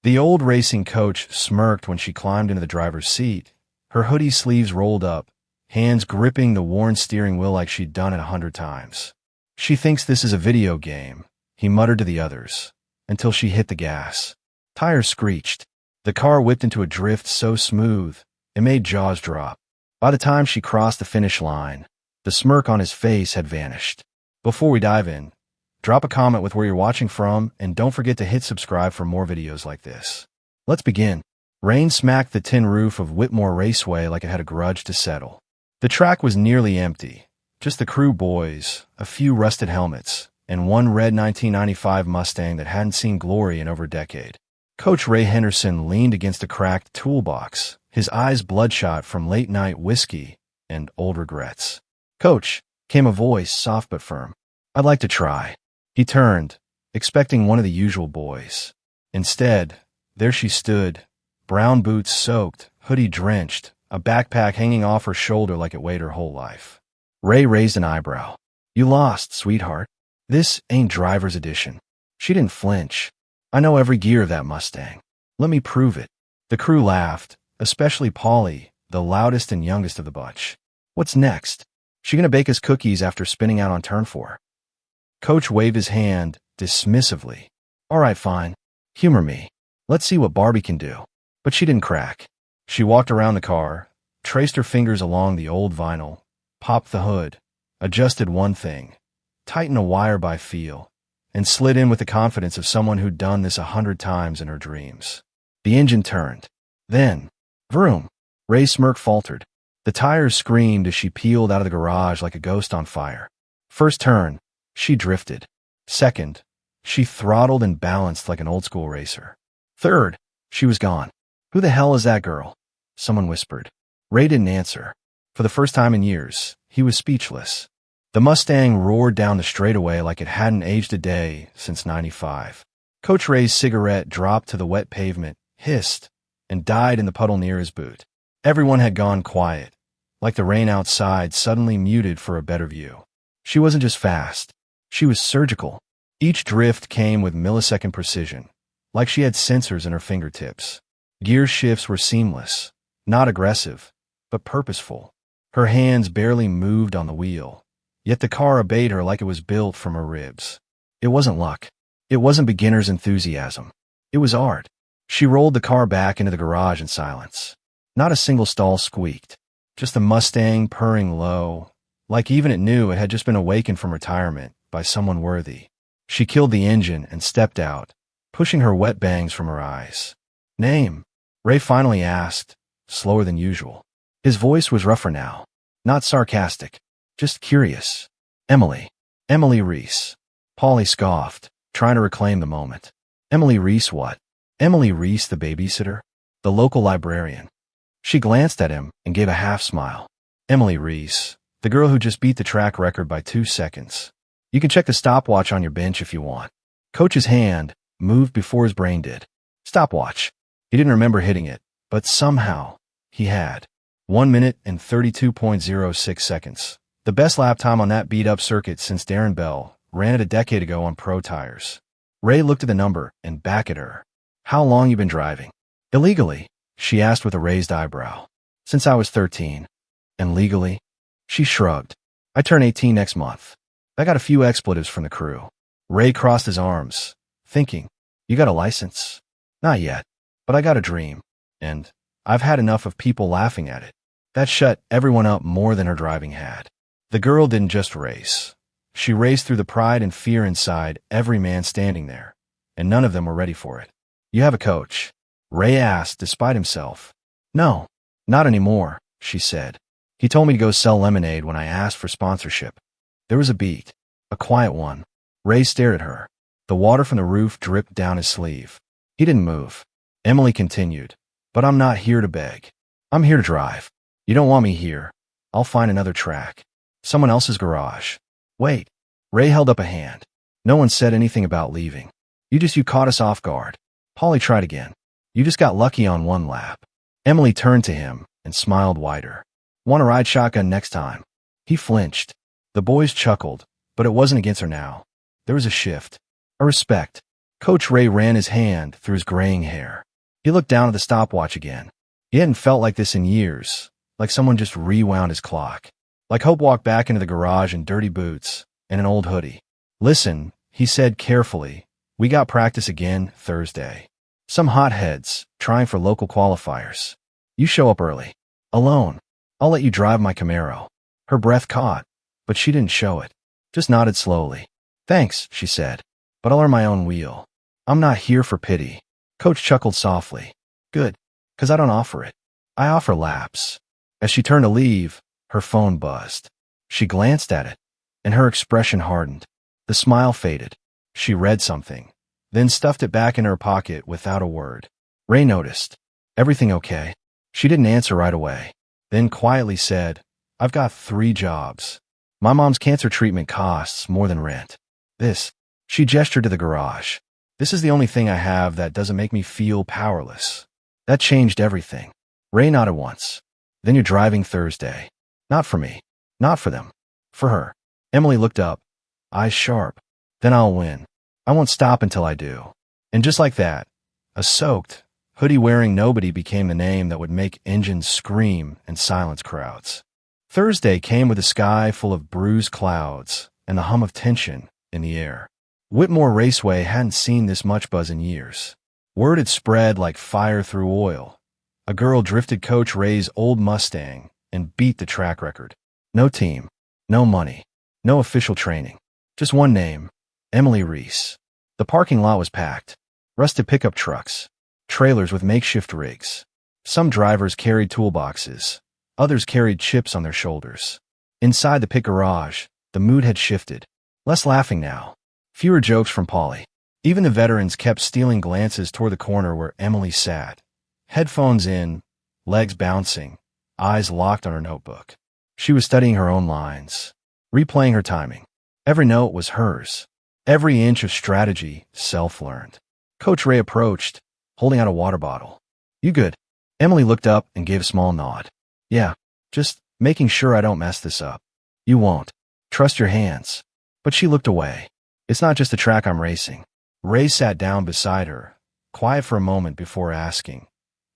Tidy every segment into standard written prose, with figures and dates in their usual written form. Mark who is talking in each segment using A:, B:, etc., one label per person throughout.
A: The old racing coach smirked when she climbed into the driver's seat, her hoodie sleeves rolled up, hands gripping the worn steering wheel like she'd done it 100 times. "She thinks this is a video game," he muttered to the others, until she hit the gas. Tires screeched. The car whipped into a drift so smooth, it made jaws drop. By the time she crossed the finish line, the smirk on his face had vanished. Before we dive in, drop a comment with where you're watching from, and don't forget to hit subscribe for more videos like this. Let's begin. Rain smacked the tin roof of Whitmore Raceway like it had a grudge to settle. The track was nearly empty, just the crew boys, a few rusted helmets, and one red 1995 Mustang that hadn't seen glory in over a decade. Coach Ray Henderson leaned against a cracked toolbox, his eyes bloodshot from late-night whiskey and old regrets. "Coach," came a voice, soft but firm. "I'd like to try." He turned, expecting one of the usual boys. Instead, there she stood, brown boots soaked, hoodie drenched, a backpack hanging off her shoulder like it weighed her whole life. Ray raised an eyebrow. "You lost, sweetheart. This ain't driver's edition." She didn't flinch. "I know every gear of that Mustang. Let me prove it." The crew laughed, especially Polly, the loudest and youngest of the bunch. "What's next? She gonna bake us cookies after spinning out on turn 4? Coach waved his hand dismissively. "All right, fine. Humor me. Let's see what Barbie can do." But she didn't crack. She walked around the car, traced her fingers along the old vinyl, popped the hood, adjusted one thing, tightened a wire by feel, and slid in with the confidence of someone who'd done this 100 times in her dreams. The engine turned. Then, vroom, Ray's smirk faltered. The tires screamed as she peeled out of the garage like a ghost on fire. First turn, she drifted. Second, she throttled and balanced like an old-school racer. Third, she was gone. "Who the hell is that girl?" someone whispered. Ray didn't answer. For the first time in years, he was speechless. The Mustang roared down the straightaway like it hadn't aged a day since '95. Coach Ray's cigarette dropped to the wet pavement, hissed, and died in the puddle near his boot. Everyone had gone quiet, like the rain outside suddenly muted for a better view. She wasn't just fast. She was surgical. Each drift came with millisecond precision, like she had sensors in her fingertips. Gear shifts were seamless, not aggressive, but purposeful. Her hands barely moved on the wheel, yet the car obeyed her like it was built from her ribs. It wasn't luck. It wasn't beginner's enthusiasm. It was art. She rolled the car back into the garage in silence. Not a single stall squeaked, just the Mustang purring low, like even it knew it had just been awakened from retirement by someone worthy. She killed the engine and stepped out, pushing her wet bangs from her eyes. "Name?" Ray finally asked, slower than usual. His voice was rougher now, not sarcastic, just curious. "Emily. Emily Reese." Polly scoffed, trying to reclaim the moment. "Emily Reese what?" "Emily Reese, the babysitter, the local librarian." She glanced at him and gave a half-smile. "Emily Reese, the girl who just beat the track record by 2 seconds. You can check the stopwatch on your bench if you want." Coach's hand moved before his brain did. Stopwatch. He didn't remember hitting it, but somehow he had. 1 minute and 32.06 seconds. The best lap time on that beat-up circuit since Darren Bell ran it a decade ago on pro tires. Ray looked at the number and back at her. "How long you been driving?" "Illegally," she asked with a raised eyebrow. "Since I was 13. "And legally?" She shrugged. "I turn 18 next month." I got a few expletives from the crew. Ray crossed his arms, thinking, "You got a license?" "Not yet, but I got a dream, and I've had enough of people laughing at it." That shut everyone up more than her driving had. The girl didn't just race. She raced through the pride and fear inside every man standing there, and none of them were ready for it. "You have a coach?" Ray asked, despite himself. "No, not anymore," she said. "He told me to go sell lemonade when I asked for sponsorship." There was a beat, a quiet one. Ray stared at her. The water from the roof dripped down his sleeve. He didn't move. Emily continued, "But I'm not here to beg. I'm here to drive. You don't want me here. I'll find another track. Someone else's garage." "Wait." Ray held up a hand. "No one said anything about leaving. You caught us off guard." Polly tried again. "You just got lucky on one lap." Emily turned to him and smiled wider. "Want to ride shotgun next time?" He flinched. The boys chuckled, but it wasn't against her now. There was a shift, a respect. Coach Ray ran his hand through his graying hair. He looked down at the stopwatch again. He hadn't felt like this in years, like someone just rewound his clock. Like Hope walked back into the garage in dirty boots and an old hoodie. "Listen," he said carefully, "we got practice again Thursday. Some hotheads trying for local qualifiers. You show up early. Alone. I'll let you drive my Camaro." Her breath caught, but she didn't show it. Just nodded slowly. "Thanks," she said, "but I'll earn my own wheel. I'm not here for pity." Coach chuckled softly. "Good, 'cause I don't offer it. I offer laps." As she turned to leave, her phone buzzed. She glanced at it, and her expression hardened. The smile faded. She read something, then stuffed it back in her pocket without a word. Ray noticed. "Everything okay?" She didn't answer right away, then quietly said, "I've got 3 jobs. My mom's cancer treatment costs more than rent. This," she gestured to the garage, "this is the only thing I have that doesn't make me feel powerless." That changed everything. Ray nodded once. "Then you're driving Thursday." "Not for me. Not for them. For her." Emily looked up, eyes sharp. "Then I'll win. I won't stop until I do." And just like that, a soaked, hoodie-wearing nobody became the name that would make engines scream and silence crowds. Thursday came with a sky full of bruised clouds and the hum of tension in the air. Whitmore Raceway hadn't seen this much buzz in years. Word had spread like fire through oil. A girl drifted Coach Ray's old Mustang and beat the track record. No team, no money, no official training. Just one name, Emily Reese. The parking lot was packed. Rusted pickup trucks, trailers with makeshift rigs. Some drivers carried toolboxes. Others carried chips on their shoulders. Inside the pit garage, the mood had shifted. Less laughing now. Fewer jokes from Polly. Even the veterans kept stealing glances toward the corner where Emily sat. Headphones in, legs bouncing, eyes locked on her notebook. She was studying her own lines, replaying her timing. Every note was hers. Every inch of strategy, self-learned. Coach Ray approached, holding out a water bottle. "You good?" Emily looked up and gave a small nod. "Yeah, just making sure I don't mess this up." "You won't. Trust your hands." But she looked away. "It's not just a track I'm racing." Ray sat down beside her, quiet for a moment before asking,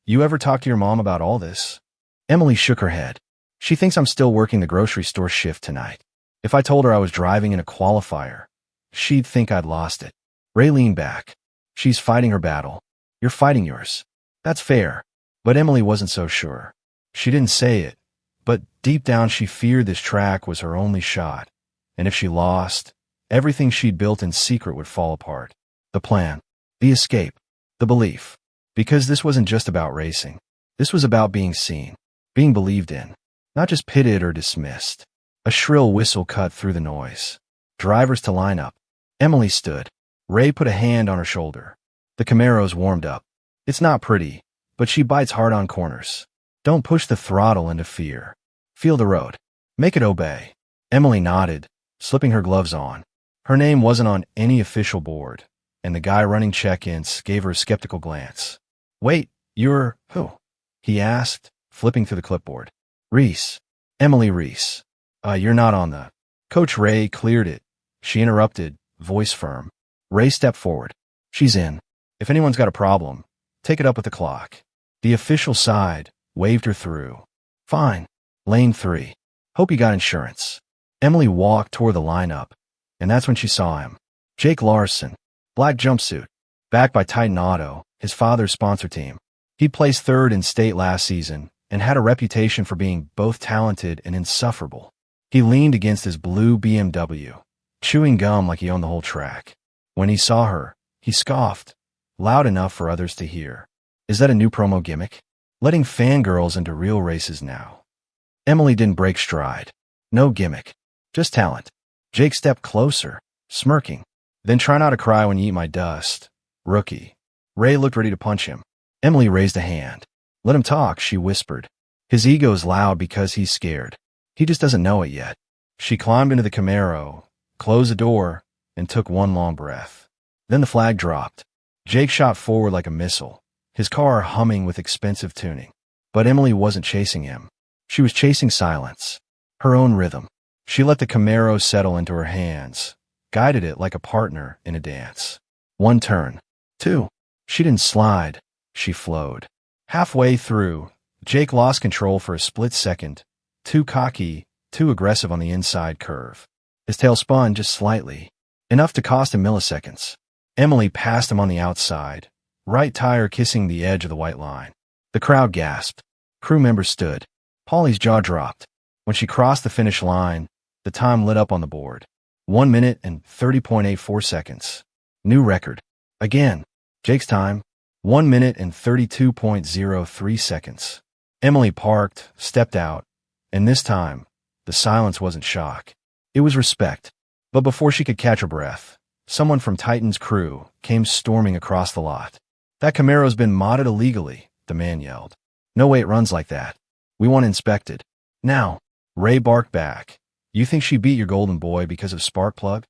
A: "You ever talk to your mom about all this?" Emily shook her head. "She thinks I'm still working the grocery store shift tonight. If I told her I was driving in a qualifier, she'd think I'd lost it." Ray leaned back. "She's fighting her battle. You're fighting yours. That's fair." But Emily wasn't so sure. She didn't say it, but deep down she feared this track was her only shot. And if she lost, everything she'd built in secret would fall apart. The plan, the escape, the belief. Because this wasn't just about racing. This was about being seen, being believed in, not just pitted or dismissed. A shrill whistle cut through the noise. Drivers to line up. Emily stood. Ray put a hand on her shoulder. The Camaro's warmed up. It's not pretty, but she bites hard on corners. Don't push the throttle into fear. Feel the road. Make it obey. Emily nodded, slipping her gloves on. Her name wasn't on any official board, and the guy running check-ins gave her a skeptical glance. "Wait, you're who?" he asked, flipping through the clipboard. "Reese. Emily Reese. You're not on the..." Coach Ray cleared it. She interrupted, voice firm. Ray stepped forward. "She's in. If anyone's got a problem, take it up with the clock." The official sighed, waved her through. "Fine. Lane 3. Hope you got insurance." Emily walked toward the lineup, and that's when she saw him. Jake Larson, black jumpsuit, backed by Titan Auto, his father's sponsor team. He'd placed 3rd in state last season and had a reputation for being both talented and insufferable. He leaned against his blue BMW, chewing gum like he owned the whole track. When he saw her, he scoffed, loud enough for others to hear. "Is that a new promo gimmick? Letting fangirls into real races now?" Emily didn't break stride. No gimmick. Just talent. Jake stepped closer, smirking. "Then try not to cry when you eat my dust, rookie." Ray looked ready to punch him. Emily raised a hand. "Let him talk," she whispered. "His ego's loud because he's scared. He just doesn't know it yet." She climbed into the Camaro, closed the door, and took one long breath. Then the flag dropped. Jake shot forward like a missile, his car humming with expensive tuning. But Emily wasn't chasing him. She was chasing silence, her own rhythm. She let the Camaro settle into her hands, guided it like a partner in a dance. 1 turn. 2. She didn't slide. She flowed. Halfway through, Jake lost control for a split second. Too cocky, too aggressive on the inside curve. His tail spun just slightly, enough to cost him milliseconds. Emily passed him on the outside, right tire kissing the edge of the white line. The crowd gasped. Crew members stood. Polly's jaw dropped. When she crossed the finish line, the time lit up on the board. 1 minute and 30.84 seconds. New record. Again. Jake's time. 1 minute and 32.03 seconds. Emily parked, stepped out, and this time, the silence wasn't shock. It was respect. But before she could catch her breath, someone from Titan's crew came storming across the lot. "That Camaro's been modded illegally," the man yelled. "No way it runs like that. We want inspected. Now." Ray barked back. "You think she beat your golden boy because of spark plug?"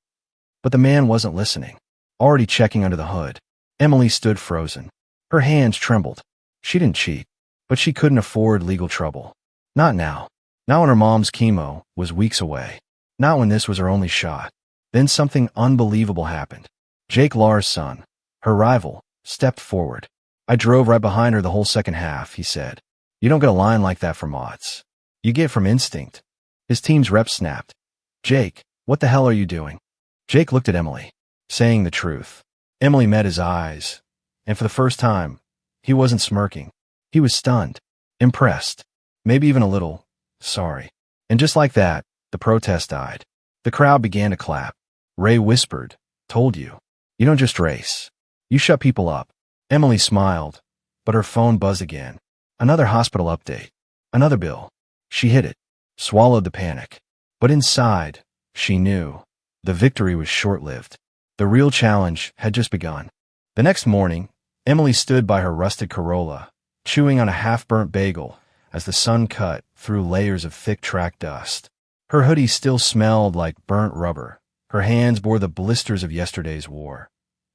A: But the man wasn't listening. Already checking under the hood. Emily stood frozen. Her hands trembled. She didn't cheat, but she couldn't afford legal trouble. Not now. Not when her mom's chemo was weeks away. Not when this was her only shot. Then something unbelievable happened. Jake Lahr's son, her rival, stepped forward. "I drove right behind her the whole second half," he said. "You don't get a line like that from mods. You get it from instinct." His team's rep snapped. "Jake, what the hell are you doing?" Jake looked at Emily, saying the truth. Emily met his eyes, and for the first time, he wasn't smirking. He was stunned, impressed, maybe even a little sorry. And just like that, the protest died. The crowd began to clap. Ray whispered, "Told you. You don't just race. You shut people up." Emily smiled, but her phone buzzed again. Another hospital update. Another bill. She hid it, swallowed the panic. But inside, she knew the victory was short-lived. The real challenge had just begun. The next morning, Emily stood by her rusted Corolla, chewing on a half-burnt bagel as the sun cut through layers of thick track dust. Her hoodie still smelled like burnt rubber. Her hands bore the blisters of yesterday's war.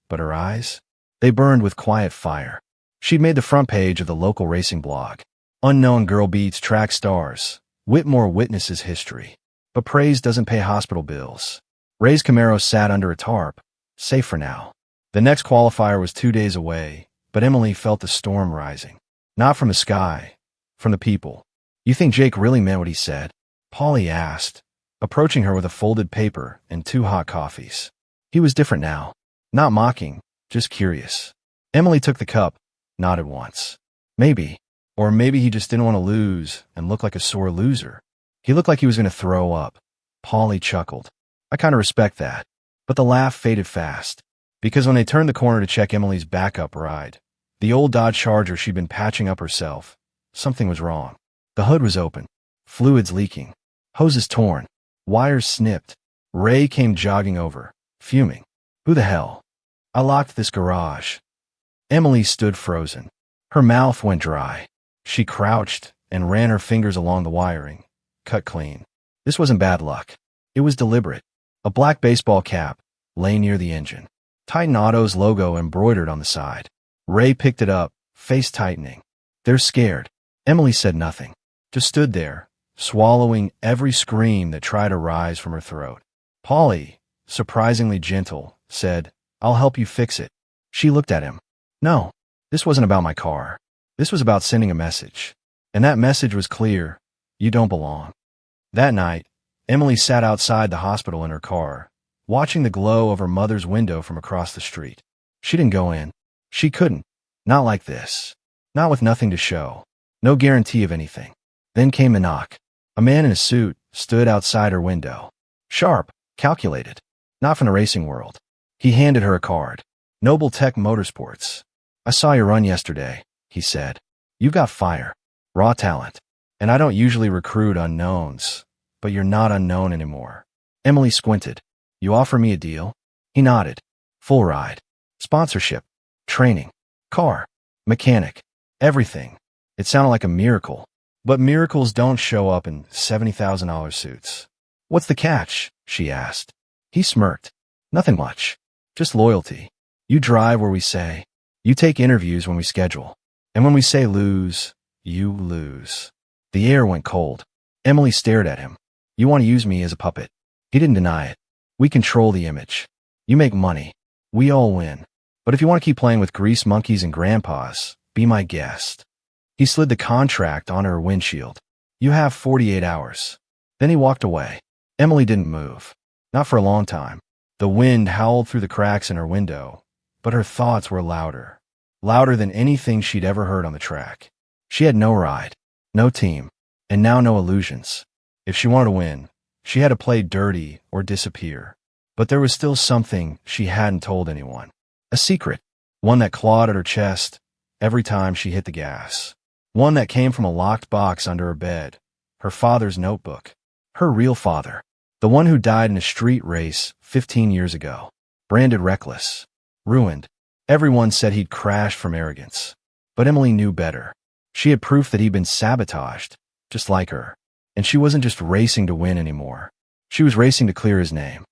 A: But her eyes? They burned with quiet fire. She'd made the front page of the local racing blog. Unknown girl beats track stars. Whitmore witnesses history. But praise doesn't pay hospital bills. Ray's Camaro sat under a tarp, safe for now. The next qualifier was 2 days away, but Emily felt the storm rising. Not from the sky, from the people. "You think Jake really meant what he said?" Polly asked, approaching her with a folded paper and 2 hot coffees. He was different now. Not mocking, just curious. Emily took the cup, nodded once. Maybe. Or maybe he just didn't want to lose and look like a sore loser. He looked like he was going to throw up. Polly chuckled. "I kind of respect that." But the laugh faded fast. Because when they turned the corner to check Emily's backup ride, the old Dodge Charger she'd been patching up herself, something was wrong. The hood was open. Fluids leaking. Hoses torn. Wires snipped. Ray came jogging over, fuming. "Who the hell? I locked this garage." Emily stood frozen. Her mouth went dry. She crouched and ran her fingers along the wiring. Cut clean. This wasn't bad luck. It was deliberate. A black baseball cap lay near the engine. Titan Auto's logo embroidered on the side. Ray picked it up, face tightening. "They're scared." Emily said nothing. Just stood there, swallowing every scream that tried to rise from her throat. Polly, surprisingly gentle, said, "I'll help you fix it." She looked at him. "No, this wasn't about my car. This was about sending a message. And that message was clear. You don't belong." That night, Emily sat outside the hospital in her car, watching the glow of her mother's window from across the street. She didn't go in. She couldn't. Not like this. Not with nothing to show. No guarantee of anything. Then came a knock. A man in a suit stood outside her window. Sharp, calculated. Not from the racing world. He handed her a card. "Noble Tech Motorsports. I saw you run yesterday," he said. "You've got fire. Raw talent. And I don't usually recruit unknowns, but you're not unknown anymore." Emily squinted. "You offer me a deal?" He nodded. "Full ride. Sponsorship. Training. Car. Mechanic. Everything." It sounded like a miracle. But miracles don't show up in $70,000 suits. "What's the catch?" she asked. He smirked. "Nothing much. Just loyalty. You drive where we say. You take interviews when we schedule. And when we say lose, you lose." The air went cold. Emily stared at him. "You want to use me as a puppet?" He didn't deny it. "We control the image. You make money. We all win. But if you want to keep playing with grease monkeys and grandpas, be my guest. He slid the contract onto her windshield. You have 48 hours. Then he walked away. Emily didn't move. Not for a long time. The wind howled through the cracks in her window, but her thoughts were louder. Louder than anything she'd ever heard on the track. She had no ride, no team, and now no illusions. If she wanted to win, she had to play dirty or disappear. But there was still something she hadn't told anyone. A secret. One that clawed at her chest every time she hit the gas. One that came from a locked box under her bed. Her father's notebook. Her real father. The one who died in a street race 15 years ago. Branded reckless. Ruined. Everyone said he'd crashed from arrogance. But Emily knew better. She had proof that he'd been sabotaged, just like her. And she wasn't just racing to win anymore. She was racing to clear his name.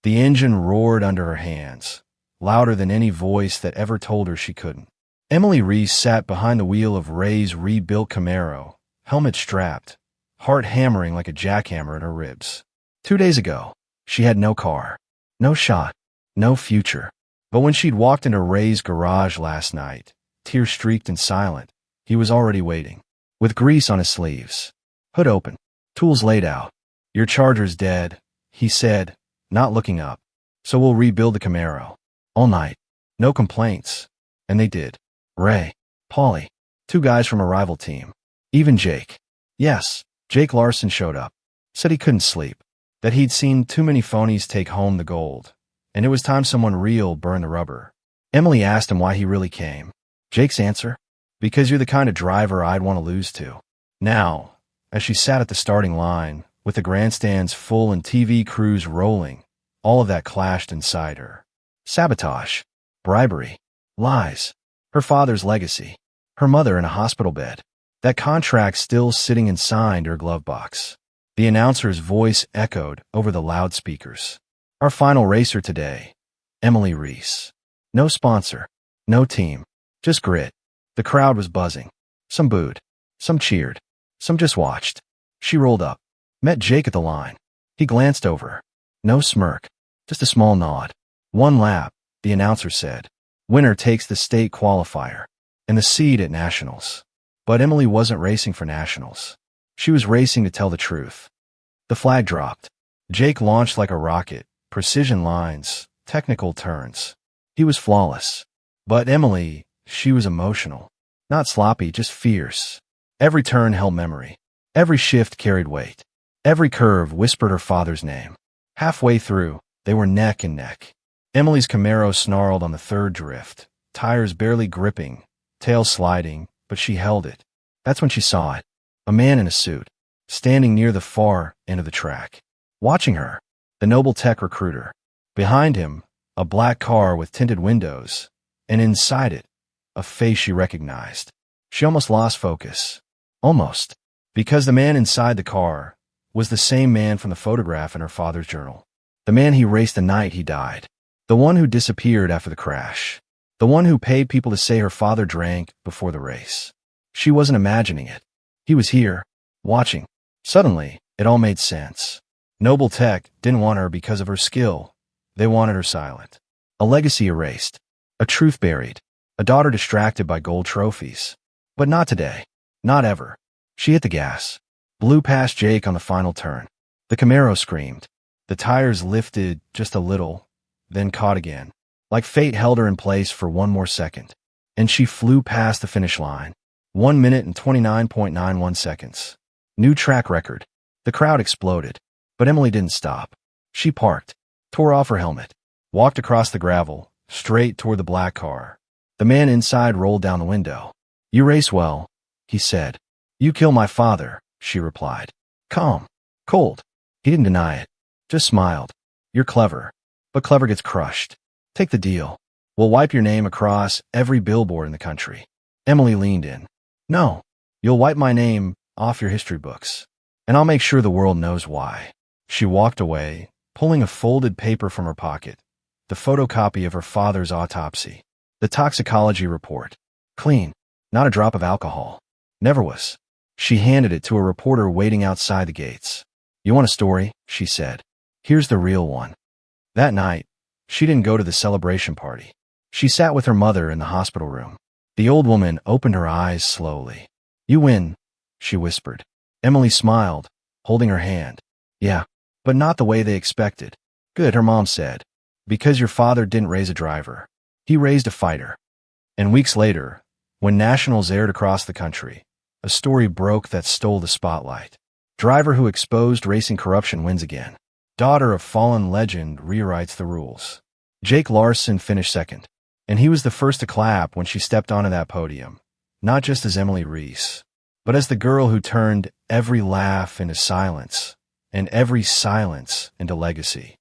A: The engine roared under her hands, louder than any voice that ever told her she couldn't. Emily Reese sat behind the wheel of Ray's rebuilt Camaro, helmet strapped, heart hammering like a jackhammer at her ribs. 2 days ago, she had no car, no shot, no future. But when she'd walked into Ray's garage last night, tear-streaked and silent, he was already waiting, with grease on his sleeves. Hood open, tools laid out. Your Charger's dead, he said, not looking up. So we'll rebuild the Camaro. All night. No complaints. And they did. Ray, Paulie, 2 guys from a rival team. Even Jake. Yes, Jake Larson showed up. Said he couldn't sleep. That he'd seen too many phonies take home the gold. And it was time someone real burned the rubber. Emily asked him why he really came. Jake's answer? Because you're the kind of driver I'd want to lose to. Now, as she sat at the starting line, with the grandstands full and TV crews rolling, all of that clashed inside her. Sabotage, bribery, lies, her father's legacy, her mother in a hospital bed, that contract still sitting unsigned her glove box. The announcer's voice echoed over the loudspeakers. Our final racer today, Emily Reese. No sponsor, no team, just grit. The crowd was buzzing. Some booed, some cheered, some just watched. She rolled up, met Jake at the line. He glanced over. No smirk, just a small nod. 1 lap, the announcer said. Winner takes the state qualifier and the seed at nationals. But Emily wasn't racing for nationals. She was racing to tell the truth. The flag dropped. Jake launched like a rocket, precision lines, technical turns. He was flawless. But Emily, she was emotional. Not sloppy, just fierce. Every turn held memory. Every shift carried weight. Every curve whispered her father's name. Halfway through, they were neck and neck. Emily's Camaro snarled on the 3rd drift, tires barely gripping, tail sliding, but she held it. That's when she saw it. A man in a suit, standing near the far end of the track. Watching her, the Noble Tech recruiter. Behind him, a black car with tinted windows, and inside it, a face she recognized. She almost lost focus. Almost. Because the man inside the car was the same man from the photograph in her father's journal. The man he raced the night he died. The one who disappeared after the crash. The one who paid people to say her father drank before the race. She wasn't imagining it. He was here, watching. Suddenly, it all made sense. Noble Tech didn't want her because of her skill. They wanted her silent. A legacy erased. A truth buried. A daughter distracted by gold trophies. But not today. Not ever. She hit the gas. Blew past Jake on the final turn. The Camaro screamed. The tires lifted just a little, then caught again. Like fate held her in place for 1 more second. And she flew past the finish line. 1 minute and 29.91 seconds. New track record. The crowd exploded. But Emily didn't stop. She parked, tore off her helmet, walked across the gravel, straight toward the black car. The man inside rolled down the window. You race well, he said. You kill my father, she replied. Calm, cold. He didn't deny it, just smiled. You're clever, but clever gets crushed. Take the deal. We'll wipe your name across every billboard in the country. Emily leaned in. No, you'll wipe my name off your history books, and I'll make sure the world knows why. She walked away, pulling a folded paper from her pocket, the photocopy of her father's autopsy, the toxicology report. Clean, not a drop of alcohol. Never was. She handed it to a reporter waiting outside the gates. You want a story? She said. Here's the real one. That night, she didn't go to the celebration party. She sat with her mother in the hospital room. The old woman opened her eyes slowly. "You win," she whispered. Emily smiled, holding her hand. "Yeah, but not the way they expected." "Good," her mom said. "Because your father didn't raise a driver. He raised a fighter." And weeks later, when nationals aired across the country, a story broke that stole the spotlight. Driver who exposed racing corruption wins again. Daughter of fallen legend rewrites the rules. Jake Larson finished second, and he was the first to clap when she stepped onto that podium, not just as Emily Reese, but as the girl who turned every laugh into silence and every silence into legacy.